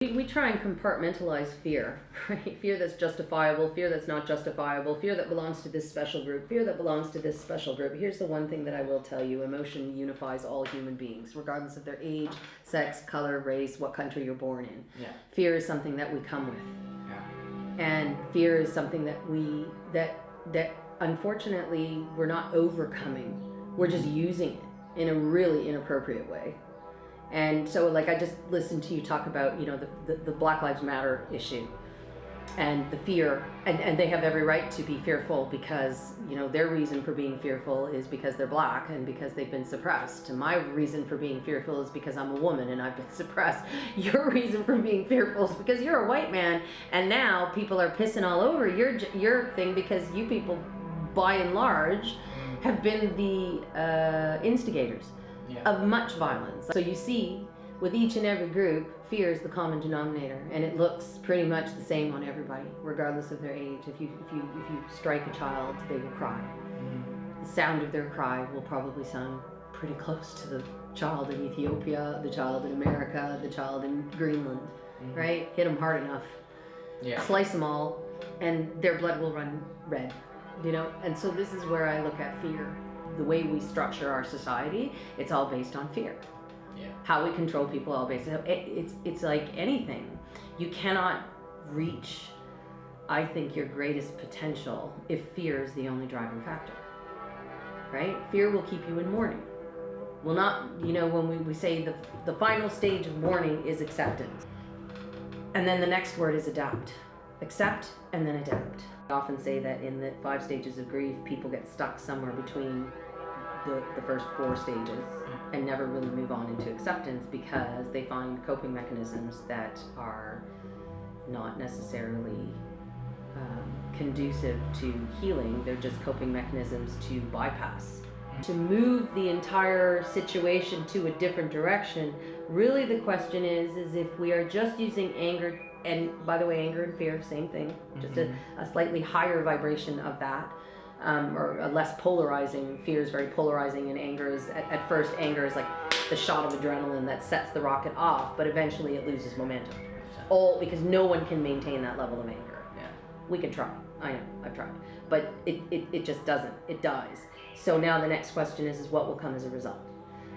We try and compartmentalize fear, right? Fear that's justifiable, fear that's not justifiable, fear that belongs to this special group, fear that belongs to this special group. Here's the one thing that I will tell you: emotion unifies all human beings, regardless of their age, sex, color, race, what country you're born in. Yeah. Fear is something that we come with. Yeah. And fear is something that that unfortunately we're not overcoming. We're just using it in a really inappropriate way. And so, like, I just listened to you talk about, you know, the Black Lives Matter issue and the fear, and they have every right to be fearful because, you know, their reason for being fearful is because they're black and because they've been suppressed. And my reason for being fearful is because I'm a woman and I've been suppressed. Your reason for being fearful is because you're a white man and now people are pissing all over your thing because you people, by and large, have been the instigators. Yeah. Of much violence. So you see, with each and every group, fear is the common denominator, and it looks pretty much the same on everybody, regardless of their age. If you strike a child, they will cry. The sound of their cry will probably sound pretty close to the child in Ethiopia, the child in America, the child in Greenland, right? Hit them hard enough, slice them all, and their blood will run red, you know? And so this is where I look at fear. The way we structure our society, it's all based on fear. Yeah. How we control people, all based on it's like anything. You cannot reach, I think, your greatest potential if fear is the only driving factor. Right? Fear will keep you in mourning. Will not, you know, when we say the final stage of mourning is acceptance. And then the next word is adapt. Accept and then adapt. I often say that in the 5 stages of grief, people get stuck somewhere between the first 4 stages and never really move on into acceptance because they find coping mechanisms that are not necessarily conducive to healing. They're just coping mechanisms to bypass. To move the entire situation to a different direction, really the question is if we are just using anger, and by the way, anger and fear, same thing, just a slightly higher vibration of that, or a less polarizing. Fear is very polarizing, and anger is, at first, anger is like the shot of adrenaline that sets the rocket off, but eventually it loses momentum. All because no one can maintain that level of anger. Yeah. We can try. I know, I've tried. But it just doesn't. It dies. So now the next question is what will come as a result?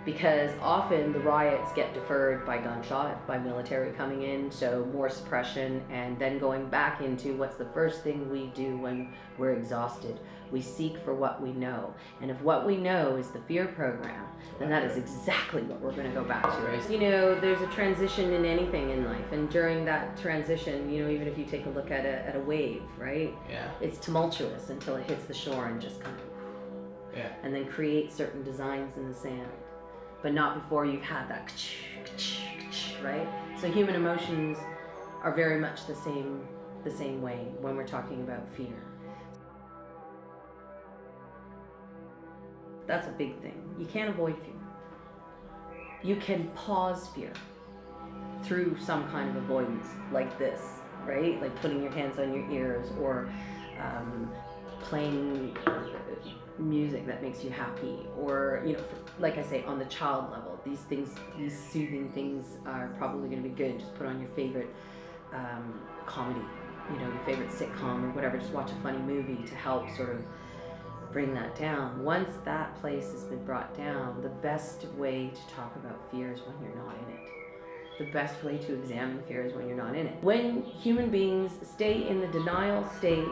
Because often the riots get deferred by gunshot, by military coming in, so more suppression, and then going back into what's the first thing we do when we're exhausted? We seek for what we know. And if what we know is the fear program, then that is exactly what we're going to go back to. You know, there's a transition in anything in life, and during that transition, you know, even if you take a look at a wave, right? Yeah. It's tumultuous until it hits the shore and just kind of, and then create certain designs in the sand. But not before you've had that, right? So human emotions are very much the same way when we're talking about fear. That's a big thing. You can't avoid fear. You can pause fear through some kind of avoidance, like this, right? Like putting your hands on your ears, or playing music that makes you happy, or, you know, like I say, on the child level, these soothing things are probably going to be good. Just put on your favorite comedy, you know, your favorite sitcom or whatever. Just watch a funny movie to help sort of bring that down. Once that place has been brought down, the best way to talk about fear is when you're not in it. The best way to examine fear is when you're not in it. When human beings stay in the denial stage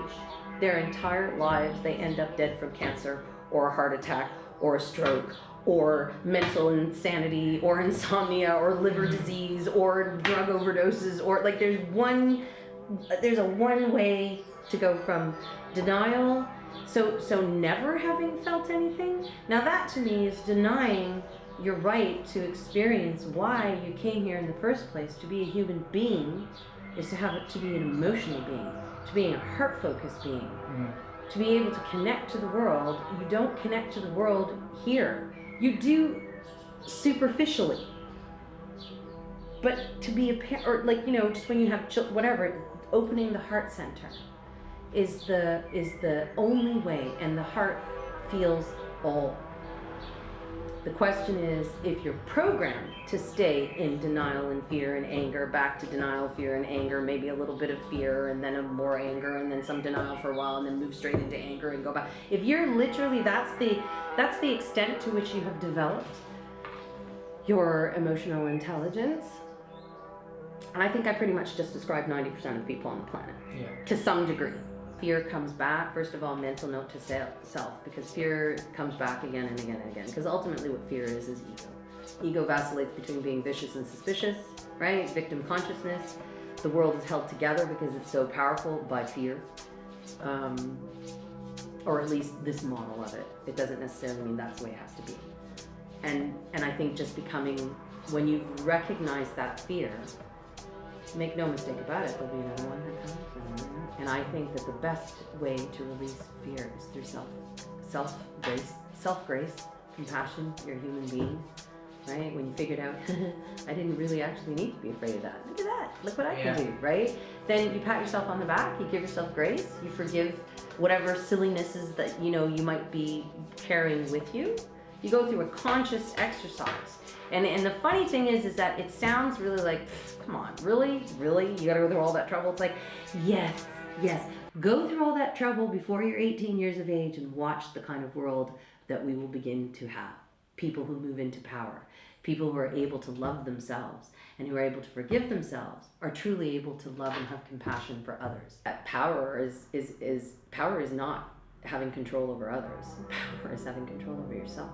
their entire lives, they end up dead from cancer or a heart attack or a stroke or mental insanity or insomnia or liver disease or drug overdoses, or like there's a one way to go from denial, so never having felt anything. Now that to me is denying your right to experience why you came here in the first place. To be a human being is to be an emotional being, to being a heart-focused being, to be able to connect to the world. You don't connect to the world here. You do superficially. But to be or like, you know, just when you have whatever, opening the heart center is the only way, and the heart feels all. The question is, if you're programmed to stay in denial and fear and anger, back to denial, fear, and anger, maybe a little bit of fear and then more anger and then some denial for a while and then move straight into anger and go back. If you're literally, that's the extent to which you have developed your emotional intelligence. And I think I pretty much just described 90% of people on the planet, to some degree. Fear comes back, first of all, mental note to self, because fear comes back again and again and again. Because ultimately what fear is ego. Ego vacillates between being vicious and suspicious, right? Victim consciousness. The world is held together because it's so powerful by fear. Or at least this model of it. It doesn't necessarily mean that's the way it has to be. And I think just becoming, when you recognize that fear, make no mistake about it, there'll be another one that comes. And I think that the best way to release fear is through self-grace, compassion. You're a human being, right? When you figured out, I didn't really actually need to be afraid of that. Look at that. Look what I can do, right? Then you pat yourself on the back. You give yourself grace. You forgive whatever sillinesses that you might be carrying with you. You go through a conscious exercise. And the funny thing is that it sounds really like, come on, really? You gotta go through all that trouble? It's like, yes. Go through all that trouble before you're 18 years of age and watch the kind of world that we will begin to have. People who move into power. People who are able to love themselves and who are able to forgive themselves are truly able to love and have compassion for others. Power is not having control over others. Power is having control over yourself.